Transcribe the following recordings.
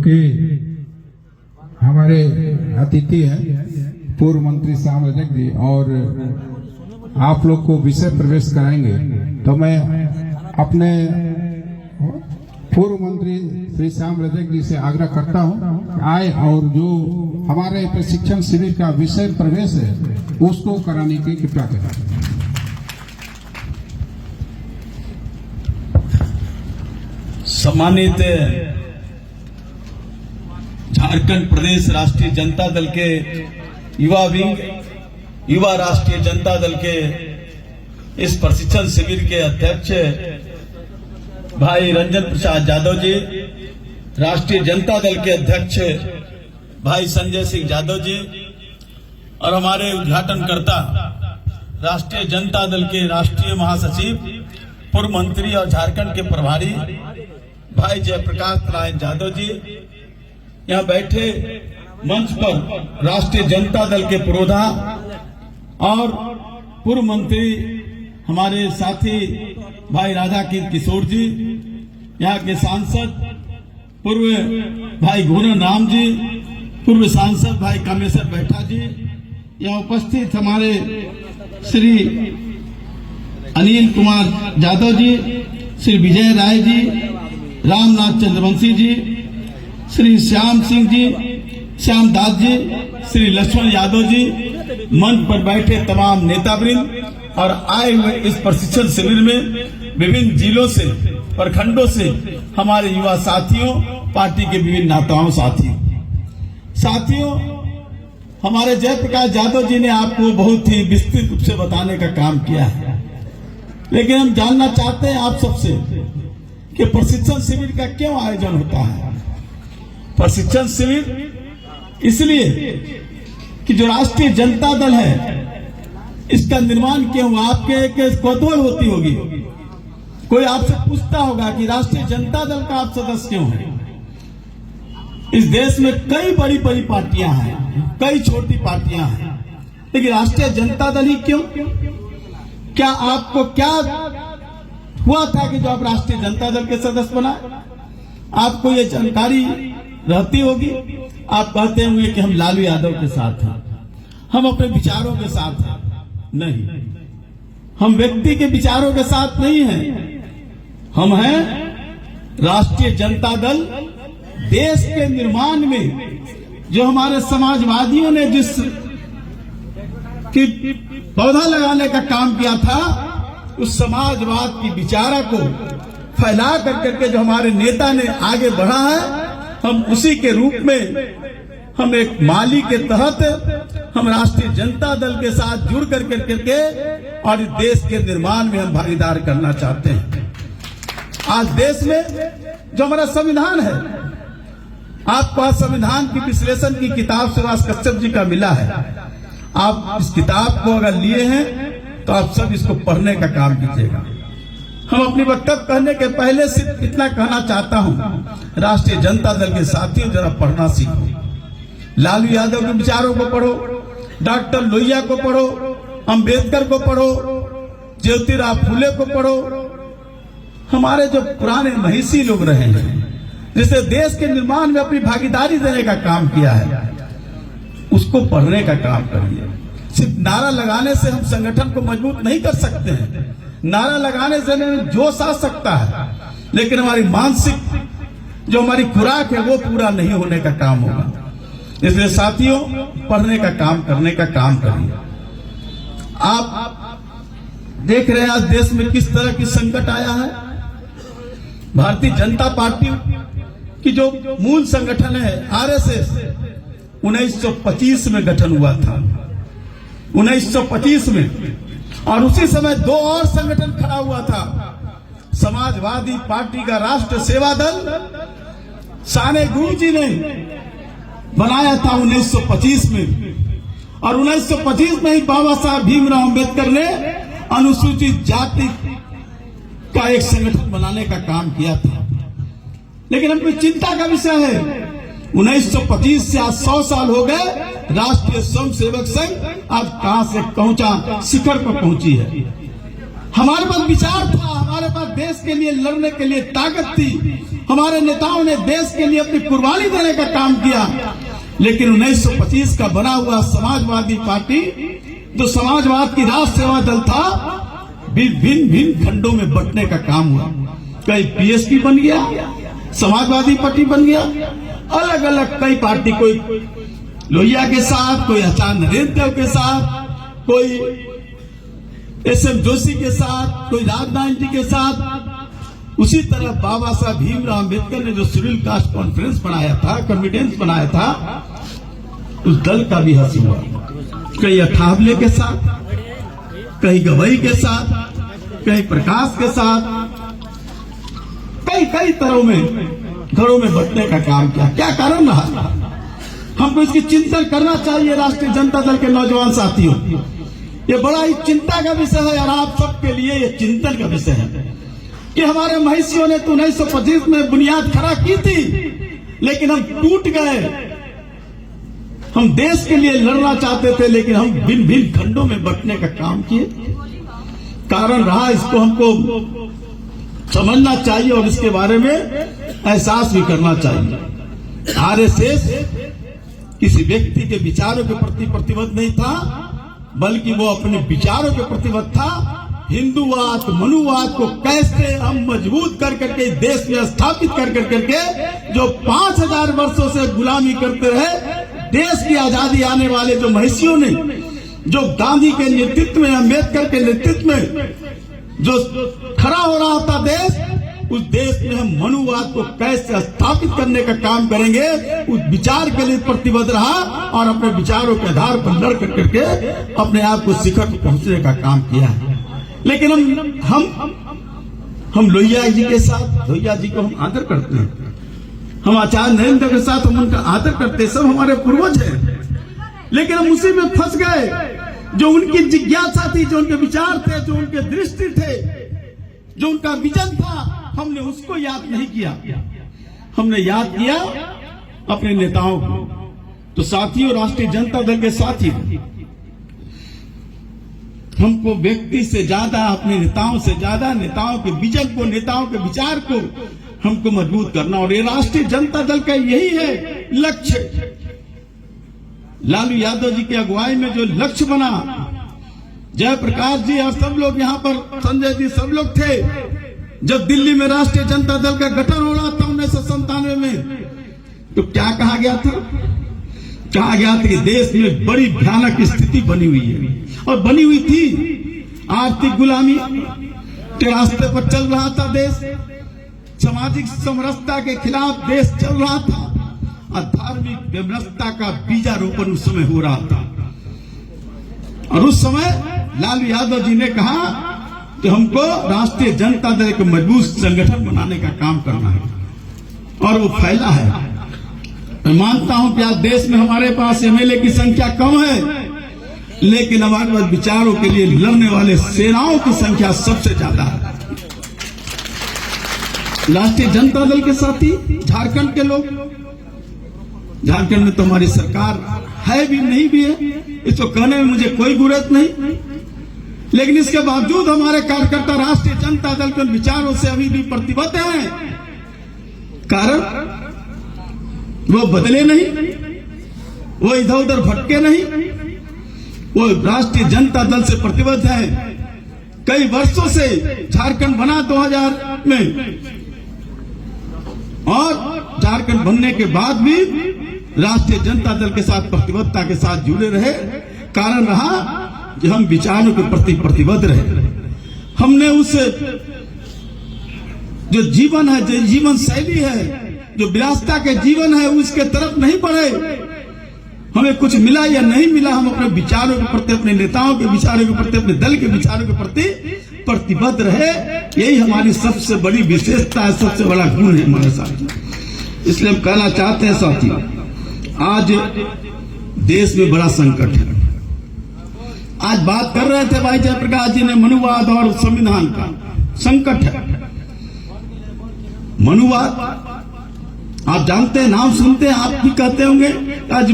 क्योंकि हमारे अतिथि हैं पूर्व मंत्री श्याम रजक जी और आप लोग को विषय प्रवेश कराएंगे, तो मैं अपने पूर्व मंत्री श्री श्याम रजक जी से आग्रह करता हूं आए और जो हमारे प्रशिक्षण शिविर का विषय प्रवेश है उसको कराने की कृपया करें। सम्मानित झारखंड प्रदेश राष्ट्रीय जनता दल के युवा विंग, युवा राष्ट्रीय जनता दल के इस प्रशिक्षण शिविर के अध्यक्ष भाई रंजन प्रसाद यादव जी, राष्ट्रीय जनता दल के अध्यक्ष भाई संजय सिंह यादव जी और हमारे उद्घाटनकर्ता राष्ट्रीय जनता दल के राष्ट्रीय महासचिव, पूर्व मंत्री और झारखंड के प्रभारी भाई जयप्रकाश नारायण यादव जी, यहाँ बैठे मंच पर राष्ट्रीय जनता दल के पुरोधा और पूर्व मंत्री हमारे साथी भाई राधा किशोर जी, यहाँ के सांसद पूर्व भाई घूरन राम जी, पूर्व सांसद भाई कामेश्वर बैठा जी, यहाँ उपस्थित हमारे श्री अनिल कुमार यादव जी, श्री विजय राय जी, रामनाथ चंद्रवंशी जी, श्री श्याम सिंह जी, श्याम दास जी, श्री लक्ष्मण यादव जी, मंच पर बैठे तमाम नेतावृंद और आए हुए इस प्रशिक्षण शिविर में विभिन्न जिलों से, प्रखंडों से हमारे युवा साथियों, पार्टी के विभिन्न नेताओं साथियों, हमारे जयप्रकाश यादव जी ने आपको बहुत ही विस्तृत रूप से बताने का काम किया है, लेकिन हम जानना चाहते हैं आप सबसे कि प्रशिक्षण शिविर का क्यों आयोजन होता है। प्रशिक्षण शिविर इसलिए कि जो राष्ट्रीय जनता दल है इसका निर्माण क्यों हुआ, आपके एक कौतूहल होती होगी, कोई आपसे पूछता होगा कि राष्ट्रीय जनता दल का आप सदस्य क्यों है। इस देश में कई बड़ी बड़ी पार्टियां हैं, कई छोटी पार्टियां हैं, लेकिन राष्ट्रीय जनता दल ही क्यों? क्या आपको क्या हुआ था कि जो आप राष्ट्रीय जनता दल के सदस्य बनाए? आपको ये जानकारी रहती होगी। आप कहते होंगे कि हम लालू यादव के साथ हैं, हम अपने विचारों के साथ हैं। नहीं, हम व्यक्ति के विचारों के साथ नहीं हैं, हम हैं राष्ट्रीय जनता दल। देश के निर्माण में जो हमारे समाजवादियों ने जिस की पौधा लगाने का काम किया था, उस समाजवाद की विचारा को फैला करके जो हमारे नेता ने आगे बढ़ा है, हम उसी के रूप में हम एक माली के तहत हम राष्ट्रीय जनता दल के साथ जुड़ करके और इस देश के निर्माण में हम भागीदार करना चाहते हैं। आज देश में जो हमारा संविधान है, आपको संविधान की विश्लेषण की किताब सुभाष कश्यप जी का मिला है। आप इस किताब को अगर लिए हैं तो आप सब इसको पढ़ने का काम कीजिएगा। हम अपनी वक्तव्य कहने के पहले सिर्फ इतना कहना चाहता हूं, राष्ट्रीय जनता दल के साथियों जरा पढ़ना सीखो। लालू यादव के विचारों को पढ़ो, डॉक्टर लोहिया को पढ़ो, अंबेडकर को पढ़ो, ज्योतिराव फुले को पढ़ो। हमारे जो पुराने महिषी लोग रहे हैं, जिसे देश के निर्माण में अपनी भागीदारी देने का काम किया है, उसको पढ़ने का काम करिए। सिर्फ नारा लगाने से हम संगठन को मजबूत नहीं कर सकते हैं। नारा लगाने से जोश आ सकता है, लेकिन हमारी मानसिक जो हमारी खुराक है वो पूरा नहीं होने का काम होगा। इसलिए साथियों, पढ़ने का काम करने का काम करिए। आप देख रहे हैं आज देश में किस तरह की संकट आया है। भारतीय जनता पार्टी की जो मूल संगठन है आरएसएस 1925 में गठन हुआ था, 1925 में, और उसी समय दो और संगठन खड़ा हुआ था। समाजवादी पार्टी का राष्ट्र सेवा दल साने गुरुजी ने बनाया था 1925 में, और 1925 में ही बाबा साहब भीमराव अम्बेडकर ने अनुसूचित जाति का एक संगठन बनाने का काम किया था। लेकिन हमको चिंता का विषय है, 1925 से आज 100 साल हो गए, राष्ट्रीय स्वयंसेवक संघ आज कहां से पहुंचा, शिखर पर पहुंची है। हमारे पास विचार था, हमारे पास देश के लिए लड़ने के लिए ताकत थी, हमारे नेताओं ने देश के लिए अपनी कुर्बानी देने का काम किया, लेकिन 1925 का बना हुआ समाजवादी पार्टी, जो समाजवाद की राष्ट्र सेवा दल था, भिन्न खंडों में बंटने का काम हुआ। कई पीएसपी बन गया, समाजवादी पार्टी बन गया, अलग अलग कई पार्टी, कोई लोहिया के साथ, कोई आचार्य नरेंद्र देव के साथ, कोई एसएम जोशी के साथ, कोई राजनारायण जी के साथ। उसी तरह बाबा साहब भीमराव अम्बेडकर ने जो शेड्यूल कास्ट कॉन्फ्रेंस बनाया था, कन्वीडेंस बनाया था, उस दल का भी हंसी हुआ। कहीं अठावले के साथ, कहीं गवई के साथ, कहीं प्रकाश के साथ, कई तरह में घरों में बंटने का काम किया। क्या कारण रहा? हमको इसकी चिंतन करना चाहिए। राष्ट्रीय जनता दल के नौजवान साथियों, ये बड़ा ही चिंता का विषय है और आप सबके लिए ये चिंतन का विषय है कि हमारे महिषियों ने तो 1925 में बुनियाद खड़ा की थी, लेकिन हम टूट गए। हम देश के लिए लड़ना चाहते थे, लेकिन हम भिन्न खंडों में बंटने का काम किए। कारण रहा, इसको हमको समझना चाहिए और इसके बारे में एहसास भी करना चाहिए। आरएसएस किसी व्यक्ति के विचारों के प्रति प्रतिबद्ध नहीं था, बल्कि वो अपने विचारों के प्रतिबद्ध था। हिंदूवाद, मनुवाद को कैसे हम मजबूत कर करके देश में स्थापित कर करके, जो 5000 वर्षों से गुलामी करते रहे, देश की आजादी आने वाले जो महिषियों ने, जो गांधी के नेतृत्व में, अम्बेडकर के नेतृत्व में जो खड़ा हो रहा था देश, उस देश में हम मनुवाद को कैसे स्थापित करने का काम करेंगे, उस विचार के लिए प्रतिबद्ध रहा और अपने विचारों के आधार पर लड़ करके अपने आप को शिखर पर पहुंचने का काम किया है। लेकिन हम लोहिया जी के साथ, लोहिया जी को हम आदर करते हैं, हम आचार्य नरेंद्र के साथ हम उनका आदर करते हैं, सब हमारे पूर्वज हैं, लेकिन हम उसी में फंस गए। जो उनकी जिज्ञासा थी, जो उनके विचार थे, जो उनके दृष्टि थे, जो उनका विजन था, हमने उसको याद नहीं किया। हमने याद किया अपने नेताओं को। तो साथियों, राष्ट्रीय जनता दल के साथी, हमको व्यक्ति से ज्यादा, अपने नेताओं से ज्यादा, नेताओं के विजन को, नेताओं के विचार को हमको मजबूत करना, और ये राष्ट्रीय जनता दल का यही है लक्ष्य। लालू यादव जी की अगुवाई में जो लक्ष्य बना, जयप्रकाश जी और सब लोग यहाँ पर, संजय जी, सब लोग थे जब दिल्ली में राष्ट्रीय जनता दल का गठन हो रहा था 1997 में। तो क्या कहा गया था? कहा गया था कि देश में बड़ी भयानक स्थिति बनी हुई है, और बनी हुई थी। आर्थिक गुलामी के रास्ते पर चल रहा था देश, सामाजिक समरसता के खिलाफ देश चल रहा था, और धार्मिक विमनस्यता का बीजारोपण उस समय हो रहा था। और उस समय लालू यादव जी ने कहा कि हमको राष्ट्रीय जनता दल के मजबूत संगठन बनाने का काम करना है, और वो फैला है। मैं मानता हूं कि आज देश में हमारे पास एमएलए की संख्या कम है, लेकिन हमारे पास विचारों के लिए लड़ने वाले सेनाओं की संख्या सबसे ज्यादा है। राष्ट्रीय जनता दल के साथी झारखंड के लोग, झारखंड में तो हमारी सरकार है भी, नहीं भी है, इसको कहने में मुझे कोई गुरत नहीं, लेकिन इसके बावजूद हमारे कार्यकर्ता राष्ट्रीय जनता दल के विचारों से अभी भी प्रतिबद्ध हैं। कारण वो बदले नहीं, वो इधर उधर भटके नहीं, वो राष्ट्रीय जनता दल से प्रतिबद्ध है। कई वर्षों से झारखंड बना 2000 में, और झारखंड बनने के बाद भी राष्ट्रीय जनता दल के साथ प्रतिबद्धता के साथ जुड़े रहे। कारण रहा कि हम विचारों के प्रति प्रतिबद्ध रहे। हमने उस जो जीवन है, जो जीवन शैली है, जो विलासिता के जीवन है, उसके तरफ नहीं बढ़े। हमें कुछ मिला या नहीं मिला, हम अपने विचारों के प्रति, अपने नेताओं के विचारों के प्रति, अपने दल के विचारों के प्रति प्रतिबद्ध रहे। यही हमारी सबसे बड़ी विशेषता है, सबसे बड़ा गुण है हमारे साथ। इसलिए हम कहना चाहते हैं साथियों, आज देश में बड़ा संकट है। आज बात कर रहे थे भाई जयप्रकाश जी ने मनुवाद और संविधान का संकट है। मनुवाद आप जानते हैं, नाम सुनते हैं, आप भी कहते होंगे आज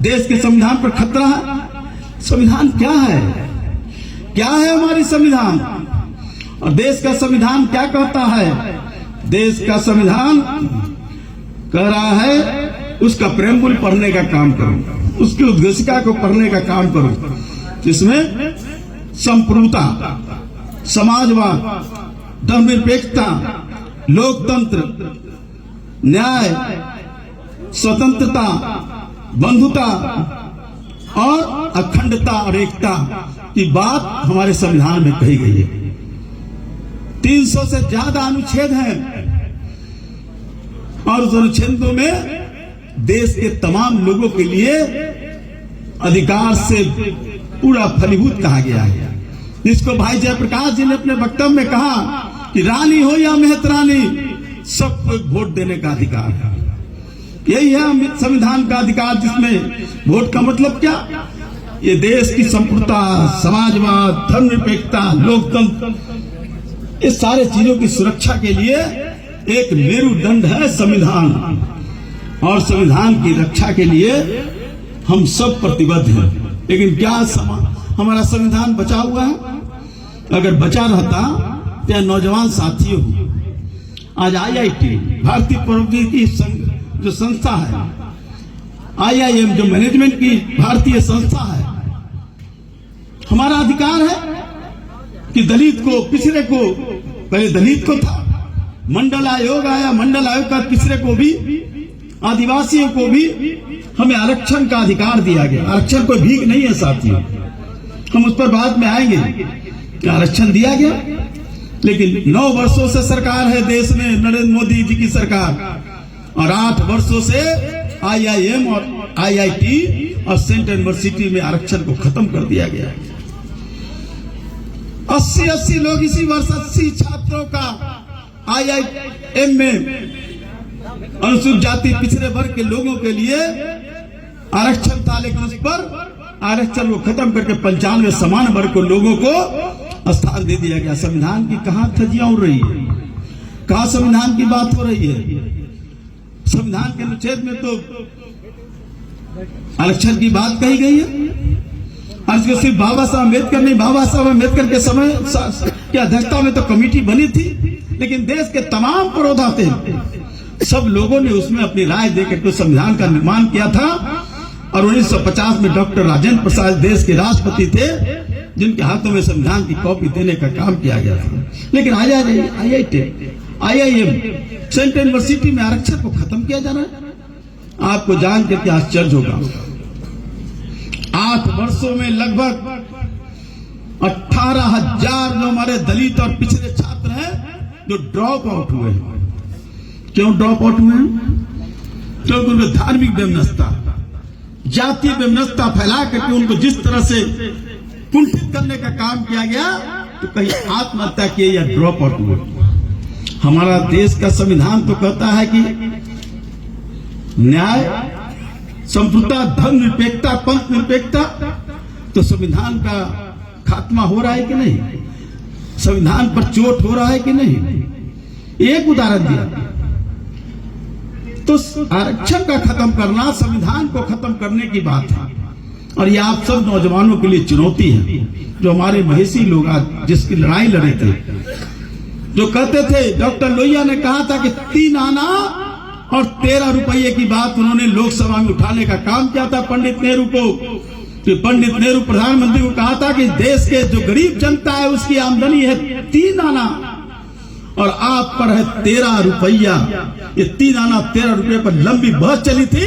देश के संविधान पर खतरा है। संविधान क्या है? क्या है हमारी संविधान? और देश का संविधान क्या कहता है? देश का संविधान कह रहा है उसका प्रेम्बुल पढ़ने का काम करो, उसकी उद्घोषिका को पढ़ने का काम करो, जिसमें संप्रभुता, समाजवाद, धर्मनिरपेक्षता, लोकतंत्र, न्याय, स्वतंत्रता, बंधुता और अखंडता और एकता की बात हमारे संविधान में कही गई है। 300 से ज्यादा अनुच्छेद हैं और उस अनुच्छेदों में देश के तमाम लोगों के लिए अधिकार से पूरा फलीभूत कहा गया है, जिसको भाई जयप्रकाश जी ने अपने वक्तव्य में कहा कि रानी हो या मेहतरानी, सबको वोट देने का अधिकार है। यही है संविधान का अधिकार, जिसमें वोट का मतलब क्या, ये देश की संप्रभुता, समाजवाद, धर्मनिरपेक्षता, लोकतंत्र, इस सारे चीजों की सुरक्षा के लिए एक मेरुदंड है संविधान, और संविधान की रक्षा के लिए हम सब प्रतिबद्ध हैं। लेकिन क्या हमारा संविधान बचा हुआ है? अगर बचा रहता तो नौजवान साथियों, आज IIT भारतीय प्रौद्योगिकी जो संस्था है, IIM जो मैनेजमेंट की भारतीय संस्था है, हमारा अधिकार है कि दलित को, पिछड़े को, पहले दलित को था, मंडल आयोग आया, मंडल आयोग का पिछड़े को भी, आदिवासियों को भी हमें आरक्षण का अधिकार दिया गया। आरक्षण कोई भीख नहीं है साथियों, हम उस पर बाद में आएंगे कि आरक्षण दिया गया। लेकिन 9 वर्षों से सरकार है देश में, नरेंद्र मोदी जी की सरकार, और 8 वर्षों से IIM और IIT और सेंट्रल यूनिवर्सिटी में आरक्षण को खत्म कर दिया गया। 80 लोग इसी वर्ष 80 छात्रों का IIM में अनुसूचित जाति पिछड़े वर्ग के लोगों के लिए आरक्षण था, लेकिन उस पर आरक्षण को खत्म करके 95 समान वर्ग को लोगों को स्थान दे दिया गया। संविधान की कहां धज्जियां उड़ रही है, कहां संविधान की बात हो रही है? संविधान के अनुच्छेद में तो आरक्षण की बात कही गई है। आज को सिर्फ बाबा साहब अम्बेडकर नहीं, बाबा साहब अम्बेडकर के समय की अध्यक्षता में तो कमेटी बनी थी, लेकिन देश के तमाम पुरोधा थे, सब लोगों ने उसमें अपनी राय देकर के संविधान का निर्माण किया था। और 1950 में डॉक्टर राजेंद्र प्रसाद देश के राष्ट्रपति थे, जिनके हाथों में संविधान की कॉपी देने का काम किया गया था। लेकिन IIT, IIM, सेंट्रल यूनिवर्सिटी में आरक्षण को खत्म किया जा रहा है। आपको जान करके आश्चर्य होगा, 8 वर्षों में लगभग 18,000 जो हमारे दलित और पिछड़े छात्र हैं जो ड्रॉप आउट हुए हैं। क्यों ड्रॉप आउट हुए हैं? क्योंकि उनको धार्मिक वैमनस्यता, जातीय वैमनस्यता फैला करके उनको जिस तरह से कुंठित करने का काम किया गया, तो कहीं आत्महत्या किए या ड्रॉप आउट हुए। हमारा देश का संविधान तो कहता है कि न्याय, संप्रभुता, धर्मनिरपेक्षता, पंथ निरपेक्षता, तो संविधान का खात्मा हो रहा है कि नहीं? संविधान पर चोट हो रहा है कि नहीं? एक उदाहरण दिया तो आरक्षण का खत्म करना संविधान को खत्म करने की बात है। और ये आप सब नौजवानों के लिए चुनौती है, जो हमारे महिषी लोग आज जिसकी लड़ाई लड़े थे, जो कहते थे, डॉक्टर लोहिया ने कहा था कि 3 आना और 13 रुपये की बात उन्होंने लोकसभा में उठाने का काम किया था पंडित नेहरू को। कि पंडित नेहरू प्रधानमंत्री को कहा था कि देश के जो गरीब जनता है उसकी आमदनी है 3 आना और आप पर है 13 रुपया। ये 3 आना 13 रुपये पर लंबी बहस चली थी।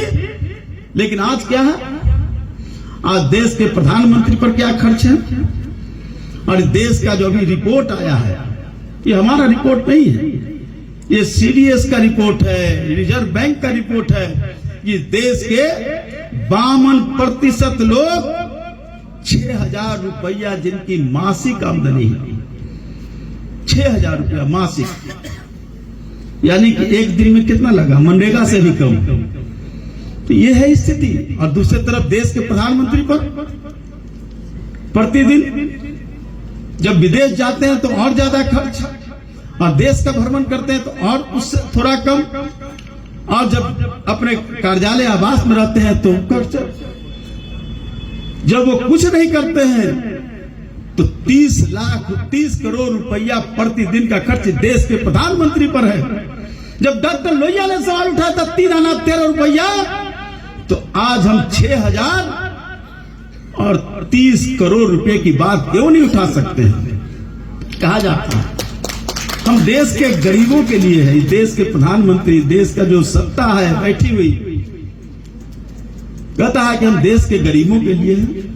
लेकिन आज क्या है? आज देश के प्रधानमंत्री पर क्या खर्च है? और देश का जो अभी रिपोर्ट आया है, ये हमारा रिपोर्ट नहीं है, ये CDS का रिपोर्ट है, रिजर्व बैंक का रिपोर्ट है। ये देश के 52% लोग 6,000 रुपया जिनकी मासिक आमदनी है, 6,000 रुपया मासिक, यानी कि एक दिन में कितना लगा? मनरेगा से भी कम। तो ये है स्थिति। और दूसरी तरफ देश के प्रधानमंत्री पर प्रतिदिन जब विदेश जाते हैं तो और ज्यादा खर्च, और देश का भ्रमण करते हैं तो और उससे थोड़ा कम, और जब अपने कार्यालय आवास में रहते हैं तो खर्च। जब वो कुछ नहीं करते हैं तो 30 करोड़ रुपया प्रतिदिन का खर्च देश के प्रधानमंत्री पर है। जब डॉक्टर लोहिया ने सवाल उठाया था 3 आना 13 रुपया, तो आज हम 6,000 और 30 करोड़ रुपए की बात क्यों नहीं उठा सकते हैं? कहा जाता है हम देश के गरीबों के लिए है। देश के प्रधानमंत्री, देश का जो सत्ता है बैठी हुई, कहता है कि हम देश के गरीबों के लिए हैं।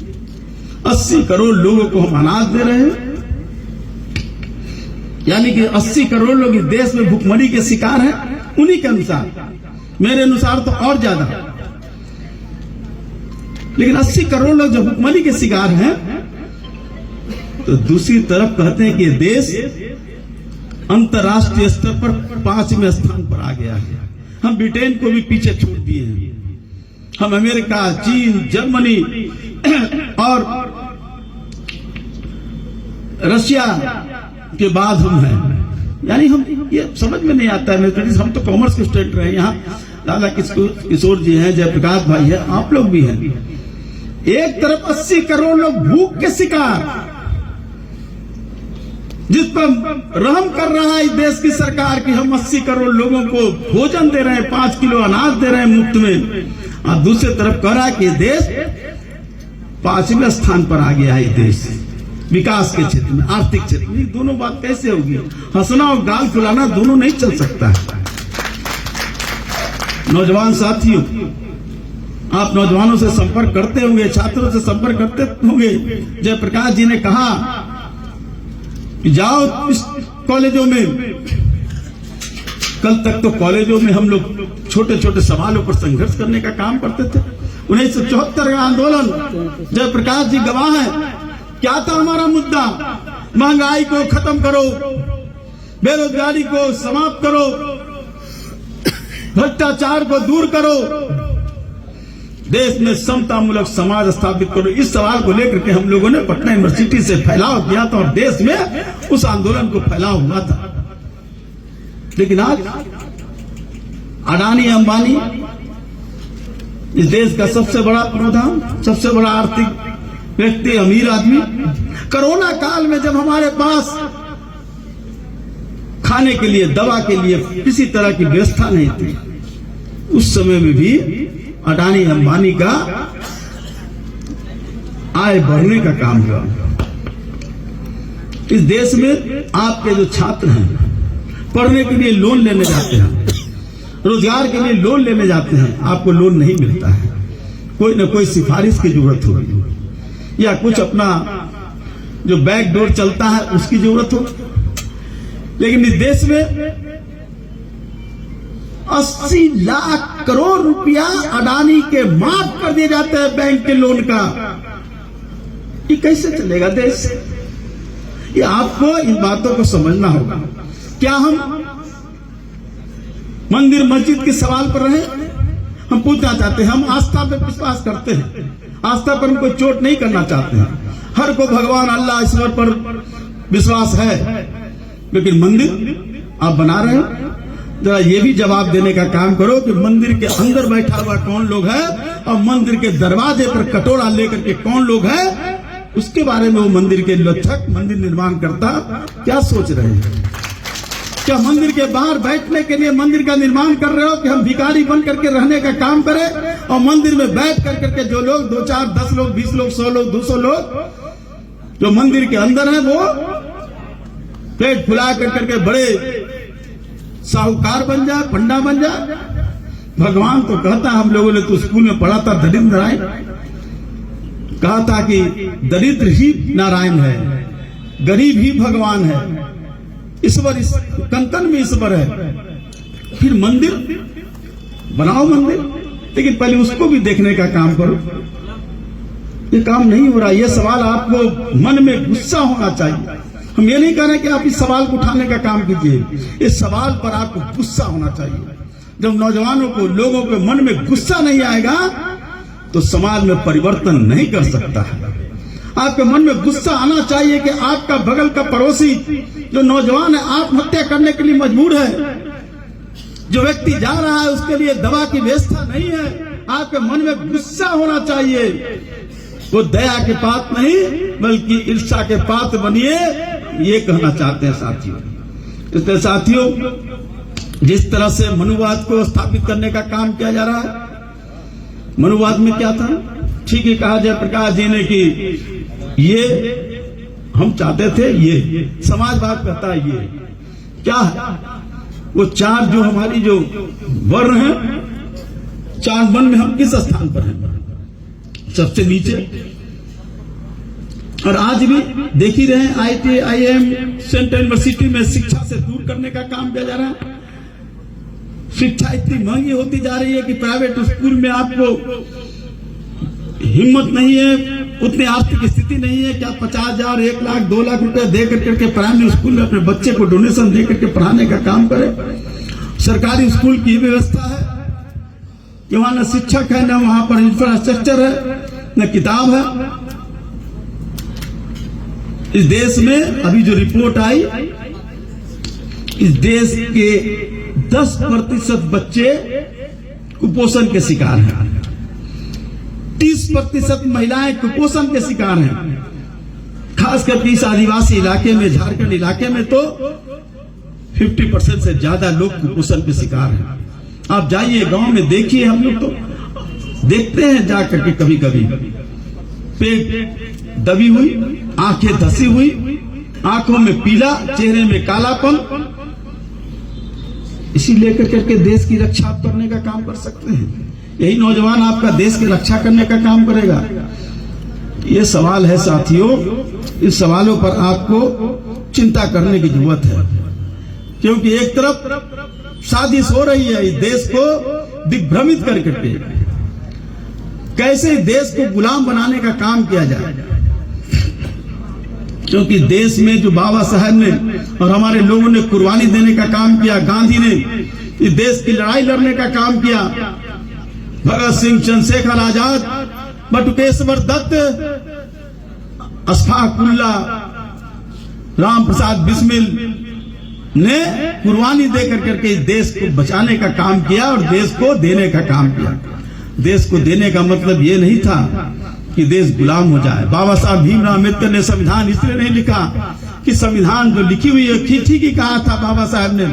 80 करोड़ लोगों को हम अनाज दे रहे हैं, यानी कि 80 करोड़ लोग इस देश में भुखमरी के शिकार हैं। उन्हीं के अनुसार, मेरे अनुसार तो और ज्यादा, लेकिन 80 करोड़ लोग जब भुखमरी के शिकार हैं, तो दूसरी तरफ कहते हैं कि देश अंतर्राष्ट्रीय स्तर पर 5वें स्थान पर आ गया है। हम ब्रिटेन को भी पीछे छोड़ दिए हैं। हम अमेरिका, चीन, जर्मनी और रशिया के बाद हम हैं। यानी हम, ये समझ में नहीं आता है। हम तो कॉमर्स के स्टूडेंट रहे, यहाँ दादा किशोर जी हैं, जयप्रकाश भाई है, आप लोग भी हैं। एक तरफ 80 करोड़ लोग भूख के शिकार, जिस पर रहम कर रहा है देश की सरकार कि हम 80 करोड़ लोगों को भोजन दे रहे हैं, 5 किलो अनाज दे रहे हैं मुफ्त में। और दूसरी तरफ कह रहा है कि देश 5वें स्थान पर आ गया है। देश विकास के क्षेत्र में, आर्थिक क्षेत्र में, दोनों बात कैसे होगी? हंसना और गाल फुलाना दोनों नहीं चल सकता है। नौजवान साथियों, आप नौजवानों से संपर्क करते होंगे, छात्रों से संपर्क करते होंगे। जयप्रकाश जी ने कहा कि जाओ इस कॉलेजों में। कल तक तो कॉलेजों में हम लोग छोटे छोटे सवालों पर संघर्ष करने का काम करते थे। 1974 का आंदोलन, जयप्रकाश जी गवाह है। क्या था हमारा मुद्दा? महंगाई को खत्म करो, बेरोजगारी को समाप्त करो, भ्रष्टाचार को दूर करो, देश में समतामूलक समाज स्थापित करो। इस सवाल को लेकर के हम लोगों ने पटना यूनिवर्सिटी से फैलाव किया था और देश में उस आंदोलन को फैलाव हुआ था। लेकिन आज अडानी अंबानी, इस देश का सबसे बड़ा प्रधान, सबसे बड़ा आर्थिक व्यक्ति, अमीर आदमी, कोरोना काल में जब हमारे पास खाने के लिए, दवा के लिए किसी तरह की व्यवस्था नहीं थी, उस समय में भी अडानी अंबानी का आय बढ़ने का काम हुआ। इस देश में आपके जो छात्र हैं, पढ़ने के लिए लोन लेने जाते हैं, रोजगार के लिए लोन लेने जाते हैं, आपको लोन नहीं मिलता है। कोई ना कोई सिफारिश की जरूरत होगी, या कुछ अपना जो बैक डोर चलता है उसकी जरूरत हो। लेकिन इस देश में 80 लाख करोड़ रुपया अडानी के माफ कर दिए जाते हैं बैंक के लोन का। ये कैसे चलेगा देश? ये आपको इन बातों को समझना होगा। क्या हम मंदिर मस्जिद के सवाल पर रहे? हम पूछना चाहते हैं। हम आस्था पर विश्वास करते हैं, आस्था पर हम कोई चोट नहीं करना चाहते हैं। हर को भगवान अल्लाह ईश्वर पर विश्वास है, लेकिन मंदिर आप बना रहे हो, जरा ये भी जवाब देने का काम करो कि मंदिर के अंदर बैठा हुआ कौन लोग है और मंदिर के दरवाजे पर कटोरा लेकर के कौन लोग है, उसके बारे में वो मंदिर के लक्षक, मंदिर निर्माण करता क्या सोच रहे हैं? क्या मंदिर के बाहर बैठने के लिए मंदिर का निर्माण कर रहे हो कि हम भिखारी बन करके रहने का काम करें, और मंदिर में बैठ कर करके जो लोग 2, 4, 10 लोग, 20 लोग, 100 लोग, 200 लोग जो मंदिर के अंदर है, वो पेट फुला कर करके बड़े साहूकार बन जाए, पंडा बन जाए? भगवान तो कहता, हम लोगों ने तो स्कूल में पढ़ा था, दरिद्र नारायण कहा था कि दरिद्र ही नारायण है, गरीब ही भगवान है, ईश्वर इस कंकन में ईश्वर है। फिर मंदिर बनाओ मंदिर, लेकिन पहले उसको भी देखने का काम करो। ये काम नहीं हो रहा। ये सवाल आपको मन में गुस्सा होना चाहिए। हम ये नहीं कह रहे कि आप इस सवाल को उठाने का काम कीजिए, इस सवाल पर आपको गुस्सा होना चाहिए। जब नौजवानों को, लोगों के मन में गुस्सा नहीं आएगा तो समाज में परिवर्तन नहीं कर सकता है। आपके मन में गुस्सा आना चाहिए कि आपका बगल का पड़ोसी जो नौजवान है आत्महत्या करने के लिए मजबूर है, जो व्यक्ति जा रहा है उसके लिए दवा की व्यवस्था नहीं है। आपके मन में गुस्सा होना चाहिए वो दया के पात्र नहीं बल्कि ईर्ष्या के पात्र बनिए, ये कहना चाहते हैं साथियों। इसलिए साथियों, जिस तरह से मनुवाद को स्थापित करने का काम किया जा रहा है, मनुवाद में क्या था? ठीक ही कहा जयप्रकाश जी ने कि ये हम चाहते थे, ये समाजवाद कहता है ये क्या है? वो चार जो हमारी जो वर्ण है, चार वर्ण में हम किस स्थान पर हैं? सबसे नीचे। और आज भी देख ही रहे हैं, IIT, IIM, सेंट्रल यूनिवर्सिटी में शिक्षा से दूर करने का काम किया जा रहा है। शिक्षा इतनी महंगी होती जा रही है कि प्राइवेट स्कूल में आपको हिम्मत नहीं है, उतनी आर्थिक स्थिति नहीं है कि आप 50,000, 1 लाख, 2 लाख रुपए दे करके प्राइमरी स्कूल में अपने बच्चे को डोनेशन दे करके पढ़ाने का काम करें। सरकारी स्कूल की व्यवस्था है कि वहां न शिक्षक है, न वहां पर इंफ्रास्ट्रक्चर है, न किताब है। इस देश में अभी जो रिपोर्ट आई, इस देश के 10% बच्चे कुपोषण के शिकार हैं, 30% महिलाएं कुपोषण के शिकार हैं। खास करके इस आदिवासी इलाके में, झारखंड इलाके में तो 50% से ज्यादा लोग कुपोषण के शिकार हैं। आप जाइए गांव में देखिए, हम लोग तो देखते हैं जाकर के कभी कभी, पेट दबी हुई, आंखें धसी हुई, आंखों में पीला, चेहरे में कालापन। इसी लेकर करके देश की रक्षा करने का काम कर सकते हैं। यही नौजवान आपका देश की रक्षा करने का काम करेगा। ये सवाल है साथियों, इस सवालों पर आपको चिंता करने की जरूरत है, क्योंकि एक तरफ साजिश हो रही है इस देश को दिग्भ्रमित कर करके, कैसे देश को गुलाम बनाने का काम किया जाए। क्योंकि देश में जो बाबा साहब ने और हमारे लोगों ने कुर्बानी देने का काम किया, गांधी ने इस देश की लड़ाई लड़ने का काम किया, भगत सिंह, चंद्रशेखर आजाद, बटुकेश्वर दत्त, अशफाक उल्ला, राम प्रसाद बिस्मिल ने कुर्बानी देकर करके इस देश को बचाने का काम किया और देश को देने का काम किया। देश को देने का मतलब ये नहीं था कि देश गुलाम हो जाए। बाबा साहब भीमराव अम्बेडकर ने संविधान इसलिए नहीं लिखा कि संविधान जो लिखी हुई है, ठीक ही कहा था बाबा साहब ने,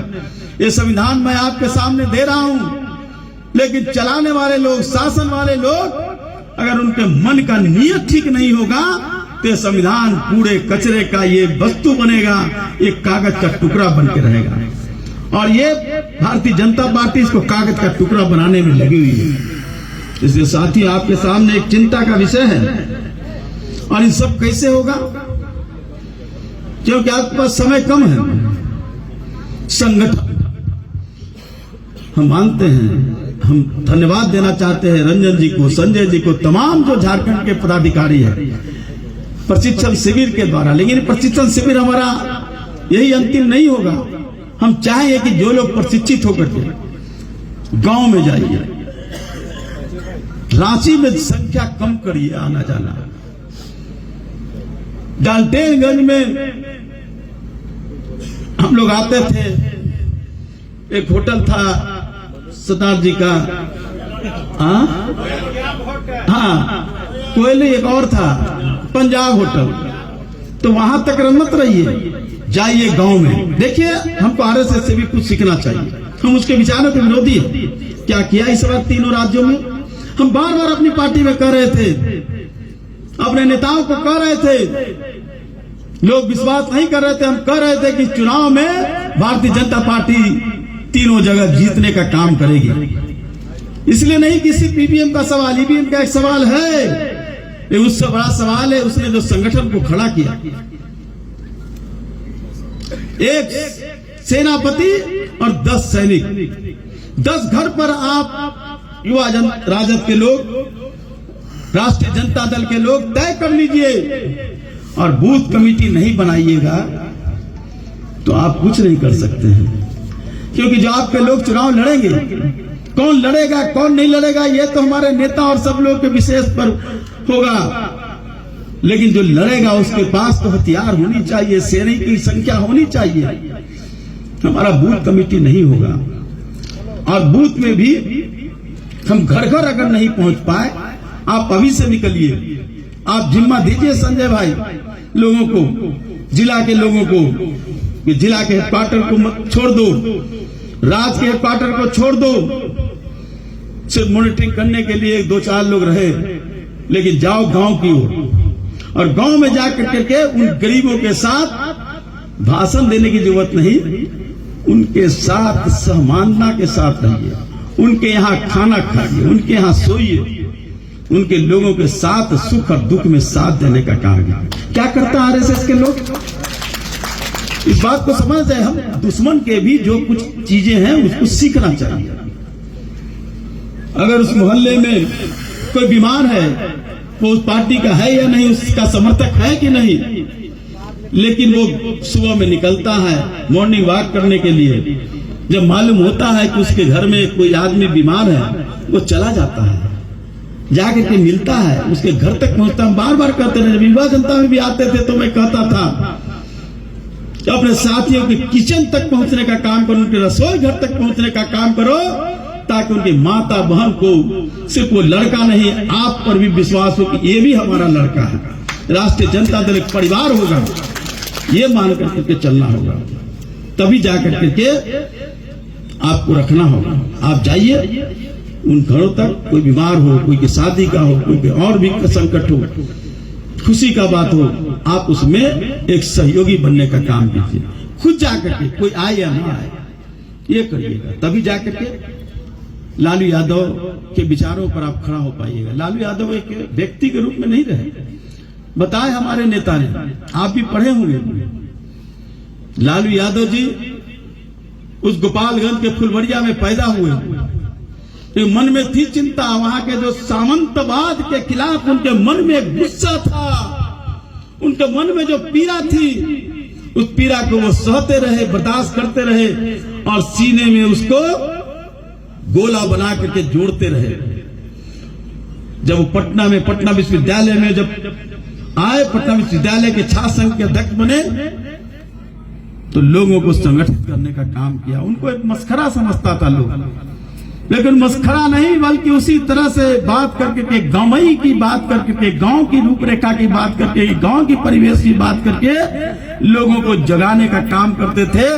ये संविधान मैं आपके सामने दे रहा हूं, लेकिन चलाने वाले लोग, शासन वाले लोग, अगर उनके मन का नियत ठीक नहीं होगा तो ये संविधान कूड़े कचरे का ये वस्तु बनेगा, एक कागज का टुकड़ा बन के रहेगा। और ये भारतीय जनता पार्टी इसको कागज का टुकड़ा बनाने में लगी हुई है। इसलिए साथी, आपके सामने एक चिंता का विषय है। और ये सब कैसे होगा? क्योंकि आपके पास समय कम है। संगठन हम मानते हैं, हम धन्यवाद देना चाहते हैं रंजन जी को, संजय जी को, तमाम जो झारखंड के पदाधिकारी है प्रशिक्षण शिविर के द्वारा। लेकिन प्रशिक्षण शिविर हमारा यही अंतिम नहीं होगा। हम चाहेंगे कि जो लोग प्रशिक्षित होकर के गांव में जाइए, रांची में संख्या कम करिए आना जाना। डाल्टेनगंज में हम लोग आते थे, एक होटल था सरदार जी का, हाँ कोयले, एक और था पंजाब होटल, तो वहां तक मत रहिए, जाइए गांव में। देखिए, हमको आरएसएस से भी कुछ सीखना चाहिए। हम उसके विचारों के विरोधी हैं। क्या किया इस बार तीनों राज्यों में? हम बार बार अपनी पार्टी में कह रहे थे, अपने नेताओं को कह रहे थे, लोग विश्वास नहीं कर रहे थे। हम कह रहे थे कि चुनाव में भारतीय जनता पार्टी तीनों जगह जीतने का काम करेगी। इसलिए नहीं कि सिर्फ ईवीएम का सवाल, ईवीएम का एक सवाल है, ये उससे बड़ा सवाल है उसने जो संगठन को खड़ा किया। एक सेनापति और 10 सैनिक, 10 घर पर आप युवा राजद के लोग, राष्ट्रीय जनता दल के लोग तय कर लीजिए। और बूथ कमेटी नहीं बनाइएगा तो आप कुछ नहीं कर सकते हैं, क्योंकि जो आपके लोग चुनाव लड़ेंगे, कौन लड़ेगा कौन नहीं लड़ेगा ये तो हमारे नेता और सब लोग के विशेष पर होगा। लेकिन जो लड़ेगा उसके पास तो हथियार होनी चाहिए, सैनिक की संख्या होनी चाहिए। हमारा बूथ कमेटी नहीं होगा। और बूथ में भी हम घर घर अगर नहीं पहुंच पाए, आप अभी से निकलिए, आप जिम्मा दीजिए संजय भाई लोगों को, जिला के लोगों को, कि जिला के हेडक्वार्टर को मत छोड़ दो, राज्य के हेडक्वार्टर को छोड़ दो, सिर्फ मॉनिटरिंग करने के लिए 2-4 लोग रहे, लेकिन जाओ गांव की ओर और गांव में जाकर करके उन गरीबों के साथ भाषण देने की जरूरत नहीं, उनके साथ सहमानता के साथ रहिए, उनके यहाँ खाना खाइए, उनके यहाँ सोइए, उनके लोगों के साथ सुख और दुख में साथ देने का काम है। क्या करता आरएसएस के लोग? इस बात को समझ जाए, हम दुश्मन के भी जो कुछ चीजें हैं उसको सीखना चाहिए। अगर उस मोहल्ले में कोई बीमार है तो उस पार्टी का है या नहीं, उसका समर्थक है कि नहीं, लेकिन वो सुबह में निकलता है मॉर्निंग वॉक करने के लिए, जब मालूम होता है कि उसके घर में कोई आदमी बीमार है वो चला जाता है, जाकर के मिलता है, उसके घर तक पहुंचता है। बार बार कहते रहे, युवा जनता में भी आते थे तो मैं कहता था अपने साथियों के किचन तक पहुंचने का काम करो, उनके रसोई घर तक पहुंचने का काम करो, ताकि उनकी माता बहन को सिर्फ वो लड़का नहीं, आप पर भी विश्वास हो कि ये भी हमारा लड़का है, राष्ट्रीय जनता दल एक परिवार होगा, ये मान करके चलना होगा, तभी जाकर करके आपको रखना होगा। आप जाइए उन घरों तक, कोई बीमार हो, कोई की शादी का हो, कोई और भी संकट हो, खुशी का बात हो, आप उसमें एक सहयोगी बनने का काम कीजिए। खुद जाकर के, कोई आए या ना आए, ये करिएगा, तभी जाकर के लालू यादव के विचारों पर आप खड़ा हो पाइएगा। लालू यादव एक व्यक्ति के रूप में नहीं रहे, बताए हमारे नेता ने, आप भी पढ़े होंगे, लालू यादव जी उस गोपालगंज के फुलवरिया में पैदा हुए, तो मन में थी चिंता, वहां के जो सामंतवाद के खिलाफ उनके मन में एक गुस्सा था, उनके मन में जो पीड़ा थी, उस पीड़ा को वो सहते रहे, बर्दाश्त करते रहे और सीने में उसको गोला बना करके जोड़ते रहे। जब वो पटना विश्वविद्यालय में जब आए, पटना विश्वविद्यालय के छात्र संघ के अध्यक्ष बने, तो लोगों को संगठित करने का काम किया। उनको एक मस्खरा समझता था लोग, लेकिन मस्खरा नहीं, बल्कि उसी तरह से बात करके, गांवई की बात करके, गांव की रूपरेखा की बात करके, गांव की परिवेश की बात करके लोगों को जगाने का काम करते थे।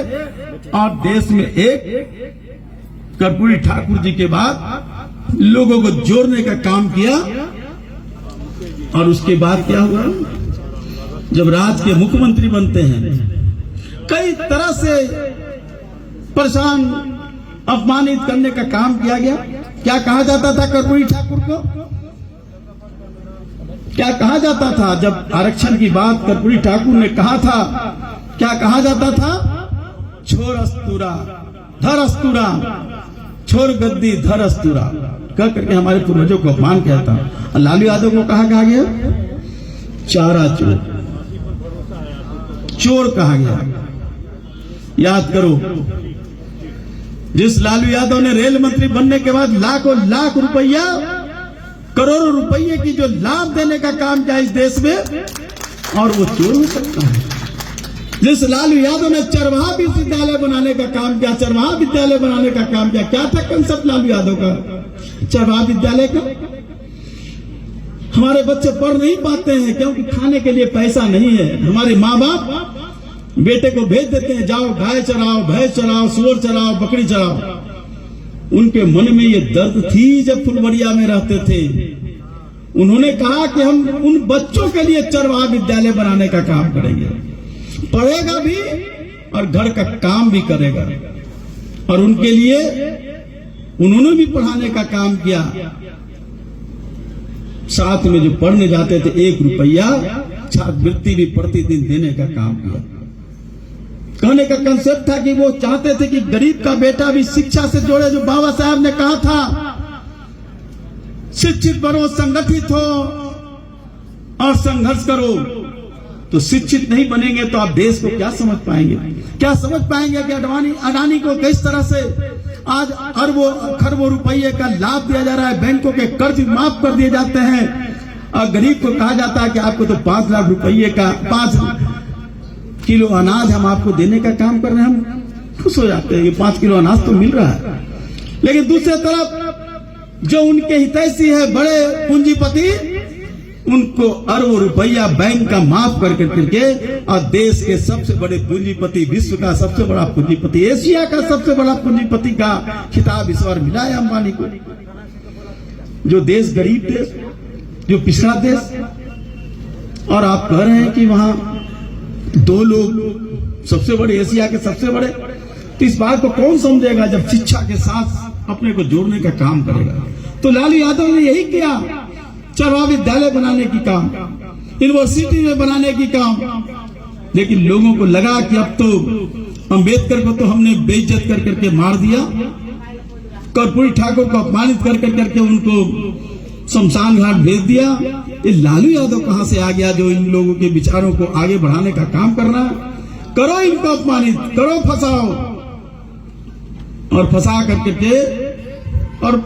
और देश में एक कर्पूरी ठाकुर जी के बाद लोगों को जोड़ने का काम किया। और उसके बाद क्या हुआ, जब राज्य के मुख्यमंत्री बनते हैं, कई तरह से परेशान अपमानित करने का काम किया गया। क्या कहा जाता था कर्पूरी ठाकुर को? क्या कहा जाता था जब आरक्षण की बात कर्पूरी ठाकुर ने कहा था? क्या कहा जाता था? छोड़ अस्तूरा धर अस्तूरा, छोड़ गद्दी धर अस्तूरा, कह करके हमारे पूर्वजों को अपमान किया था। और लालू यादव को कहा गया चारा चोर, चोर कहा गया। याद करो, जिस लालू यादव ने रेल मंत्री बनने के बाद लाखों लाख रुपया, करोड़ों रुपये की जो लाभ देने का काम किया इस देश में, और वो चोर हो सकता है? जिस लालू यादव ने चरवाहा विश्वविद्यालय बनाने का काम किया, चरवाहा विद्यालय बनाने का काम किया, क्या था कंसेप्ट लालू यादव का चरवाहा विद्यालय का? हमारे बच्चे पढ़ नहीं पाते हैं क्योंकि खाने के लिए पैसा नहीं है। हमारे माँ बाप बेटे को भेज देते हैं, जाओ गाय चराओ, भैंस चराओ, सुअर चराओ, बकरी चराओ। उनके मन में ये दर्द थी जब फुलवरिया में रहते थे। उन्होंने कहा कि हम उन बच्चों के लिए चरवाहा विद्यालय बनाने का काम करेंगे, पढ़ेगा भी और घर का काम भी करेगा। और उनके लिए उन्होंने भी पढ़ाने का काम किया। साथ में जो पढ़ने जाते थे 1 रुपया छात्रवृत्ति भी प्रतिदिन देने का काम किया। कहने का कंसेप्ट था कि वो चाहते थे कि गरीब का बेटा भी शिक्षा से जोड़े। जो बाबा साहब ने कहा था, शिक्षित बनो, संगठित हो और संघर्ष करो। तो शिक्षित नहीं बनेंगे तो आप देश को क्या समझ पाएंगे? क्या समझ पाएंगे कि अडानी को किस तरह से आज अरबों खरबों रुपये का लाभ दिया जा रहा है, बैंकों के कर्ज माफ कर दिए जाते हैं, और गरीब को कहा जाता है कि आपको तो 5 लाख रुपये का 5 किलो अनाज हम आपको देने का काम कर रहे हैं। हम खुश हो जाते हैं कि 5 किलो अनाज तो मिल रहा है। लेकिन दूसरी तरफ जो उनके हितैषी है, बड़े पूंजीपति, उनको अरबों रुपया बैंक का माफ कर करके और देश के सबसे बड़े पूंजीपति, विश्व का सबसे बड़ा पूंजीपति, एशिया का सबसे बड़ा पूंजीपति का खिताब इस बार मिला है अंबानी को। जो देश गरीब देश, जो पिछड़ा देश, और आप कह रहे हैं कि वहां दो लोग सबसे बड़े, एशिया के सबसे बड़े। तो इस बात को कौन समझेगा जब शिक्षा के साथ अपने को जोड़ने का काम करेगा। तो लालू यादव ने यही किया, चरवा विद्यालय बनाने की काम, यूनिवर्सिटी में बनाने की काम। लेकिन लोगों को लगा कि अब तो अंबेडकर को तो हमने बेइज्जत कर करके मार दिया, कर्पूरी ठाकुर को अपमानित कर करके उनको शमशान घाट भेज दिया। ये लालू यादव कहां से आ गया जो इन लोगों के विचारों को आगे बढ़ाने का काम कर रहा है। करो इनको अपमानित, करो, फंसाओ, और फंसा करके, और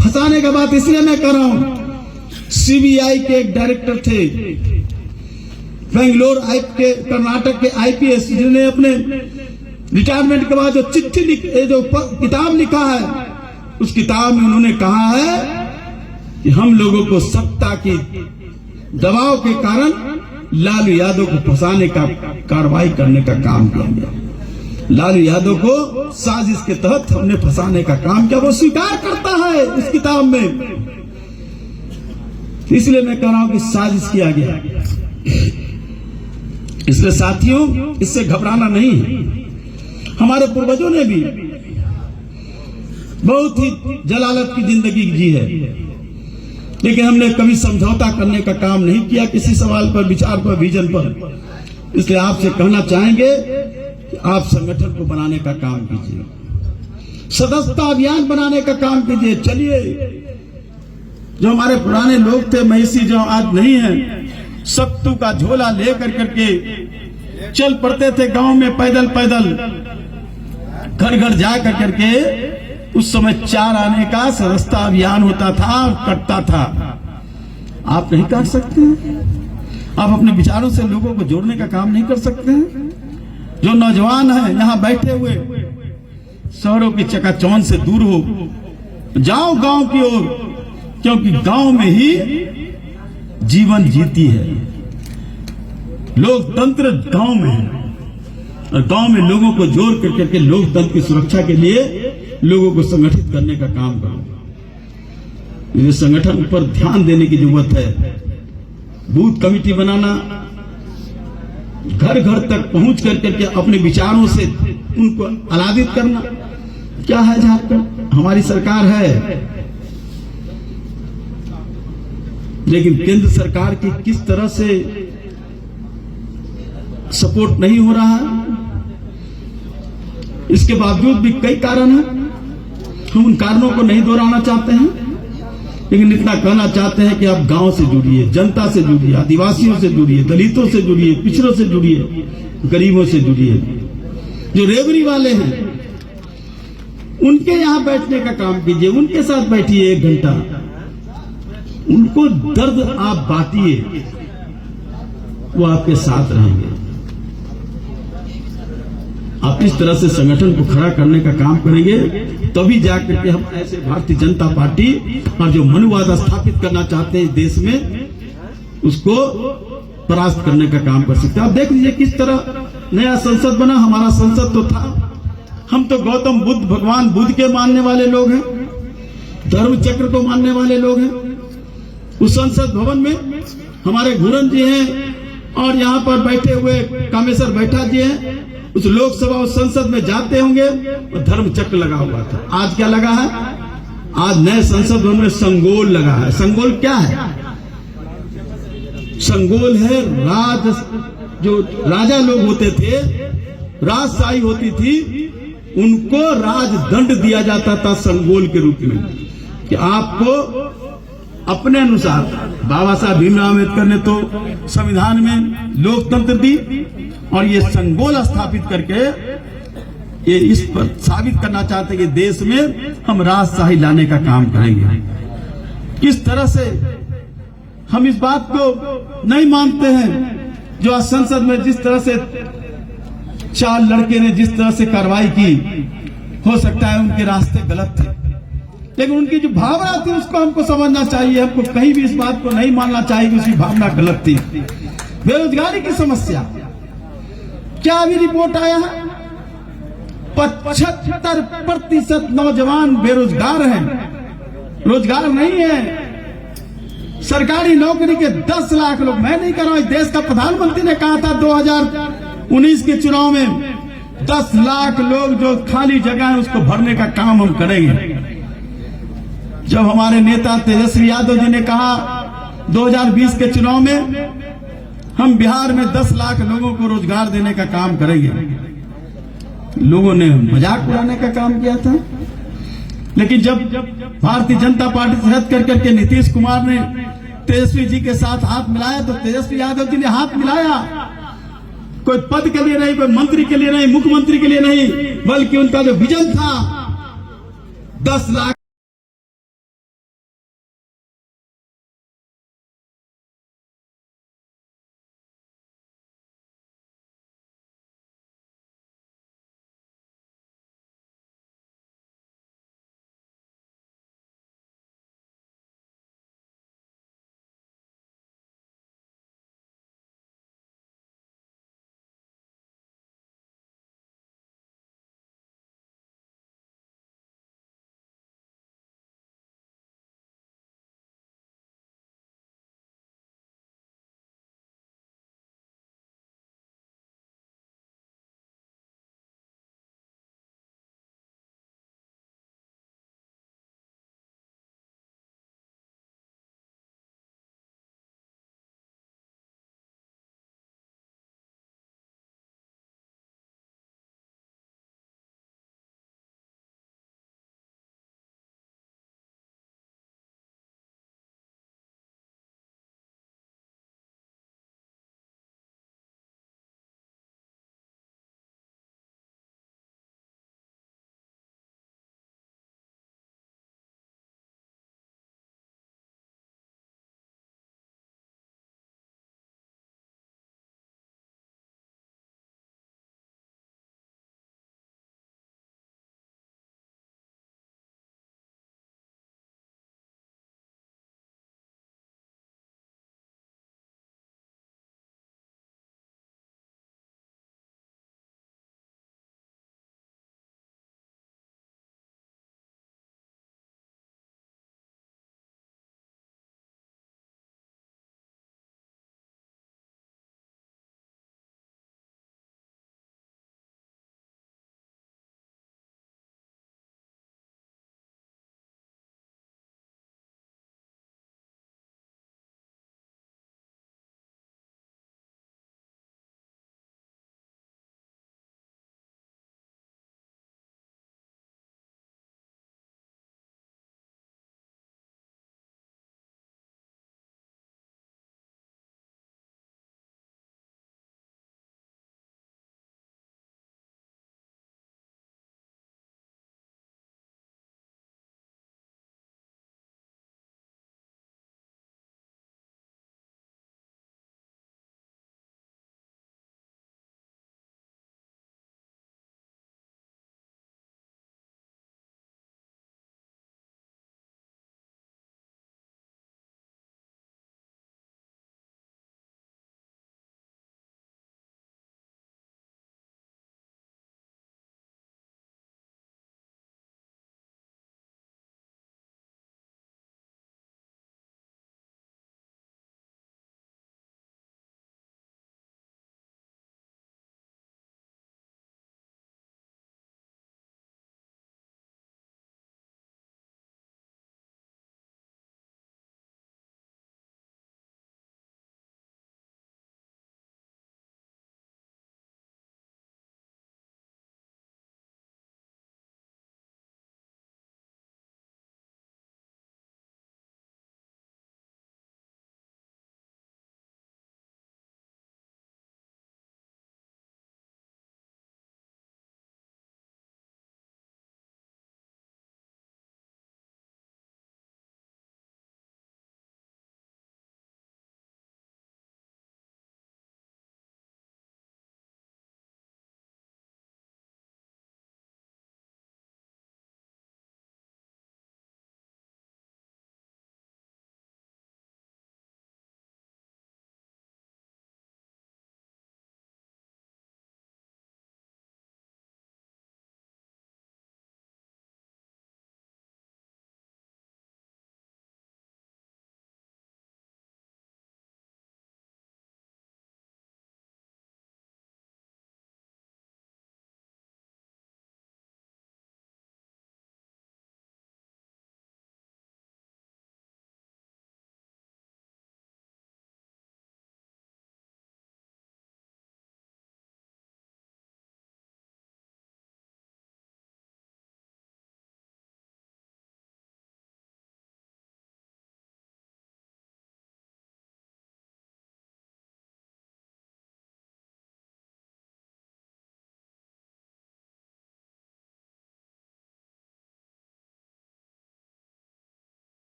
फंसाने का बात इसलिए मैं कर रहा हूं, सीबीआई के एक डायरेक्टर थे, बेंगलोर के कर्नाटक के आईपीएस, जिन्होंने अपने रिटायरमेंट के बाद जो चिट्ठी जो किताब लिखा है, उस किताब में उन्होंने कहा है कि हम लोगों को सत्ता की दबाव के कारण लालू यादव को फंसाने का कार्रवाई करने का काम किया गया। लालू यादव को साजिश के तहत हमने फंसाने का काम किया, वो स्वीकार करता है इस किताब में। इसलिए मैं कह रहा हूं कि साजिश किया गया। इसलिए साथियों, इससे घबराना नहीं है। हमारे पूर्वजों ने भी बहुत ही जलालत की जिंदगी जी है, लेकिन हमने कभी समझौता करने का काम नहीं किया किसी सवाल पर, विचार पर, विजन पर। इसलिए आपसे कहना चाहेंगे कि आप संगठन को बनाने का काम कीजिए, सदस्यता अभियान बनाने का काम कीजिए। चलिए, जो हमारे पुराने लोग थे महिषी, जो आज नहीं है, सत्तू का झोला लेकर करके चल पड़ते थे गांव में पैदल पैदल, घर घर जा करके। उस समय 4 आने का सदस्यता अभियान होता था, कटता था। आप नहीं काट सकते हैं? आप अपने विचारों से लोगों को जोड़ने का काम नहीं कर सकते हैं? जो नौजवान है यहां बैठे हुए, शहरों की चकाचौंध से दूर हो, जाओ गांव की ओर, क्योंकि गांव में ही जीवन जीती है। लोकतंत्र गांव में है, और गांव में लोगों को जोड़ करके लोकतंत्र की सुरक्षा के लिए लोगों को संगठित करने का काम करो। ये संगठन पर ध्यान देने की जरूरत है। बूथ कमेटी बनाना, घर घर तक पहुंच करके अपने विचारों से उनको अलादित करना। क्या है झारखंड? हमारी सरकार है, लेकिन केंद्र सरकार की किस तरह से सपोर्ट नहीं हो रहा है। इसके बावजूद भी कई कारण हैं, हम उन कारणों को नहीं दोहराना चाहते हैं, लेकिन इतना कहना चाहते हैं कि आप गांव से जुड़िए, जनता से जुड़िए, आदिवासियों से जुड़िए, दलितों से जुड़िए, पिछड़ों से जुड़िए, गरीबों से जुड़िए। जो रेवड़ी वाले हैं उनके यहां बैठने का काम कीजिए, उनके साथ बैठिए 1 घंटा, उनको दर्द आप बांटिए, वो आपके साथ रहेंगे। आप इस तरह से संगठन को खड़ा करने का काम करेंगे, तभी जाकर के हम ऐसे भारतीय जनता पार्टी और जो मनुवाद स्थापित करना चाहते हैं देश में, उसको परास्त करने का काम कर सकते हैं। आप देख लीजिए किस तरह नया संसद बना। हमारा संसद तो था, हम तो गौतम बुद्ध, भगवान बुद्ध के मानने वाले लोग हैं, धर्म चक्र को मानने वाले लोग हैं। उस संसद भवन में हमारे घुरन जी हैं, और यहाँ पर बैठे हुए कामेश्वर बैठा जी हैं। उस लोकसभा, उस संसद में जाते होंगे और धर्म चक्र लगा हुआ था। आज क्या लगा है? आज नए संसद भवन में संगोल लगा है। संगोल क्या है? संगोल है जो राजा लोग होते थे, राजशाही होती थी, उनको राजदंड दिया जाता था संगोल के रूप में, कि आपको अपने अनुसार। बाबा साहब भीमराव अम्बेडकर ने तो संविधान में लोकतंत्र दी, और ये संगोल स्थापित करके ये इस पर साबित करना चाहते हैं कि देश में हम राजशाही लाने का काम करेंगे। किस तरह से हम इस बात को नहीं मानते हैं, जो आज संसद में जिस तरह से 4 लड़के ने जिस तरह से कार्रवाई की, हो सकता है उनके रास्ते गलत थे, लेकिन उनकी जो भावना थी उसको हमको समझना चाहिए। हमको कहीं भी इस बात को नहीं मानना चाहिए कि उसकी भावना गलत थी। बेरोजगारी की समस्या क्या अभी रिपोर्ट आया है? 75% नौजवान बेरोजगार हैं, रोजगार नहीं है। सरकारी नौकरी के 10 लाख लोग, मैं नहीं कर रहा हूं, देश का प्रधानमंत्री ने कहा था 2019 के चुनाव में 10 लाख लोग जो खाली जगह है उसको भरने का काम हम करेंगे। जब हमारे नेता तेजस्वी यादव जी ने कहा 2020 के चुनाव में हम बिहार में 10 लाख लोगों को रोजगार देने का काम करेंगे, लोगों ने मजाक उड़ाने का काम किया था। लेकिन जब भारतीय जनता पार्टी से हट कर करके नीतीश कुमार ने तेजस्वी जी के साथ हाथ मिलाया तो तेजस्वी यादव जी ने हाथ मिलाया, कोई पद के लिए नहीं, कोई मंत्री के लिए नहीं, मुख्यमंत्री के लिए नहीं, बल्कि उनका जो विजन था 10 लाख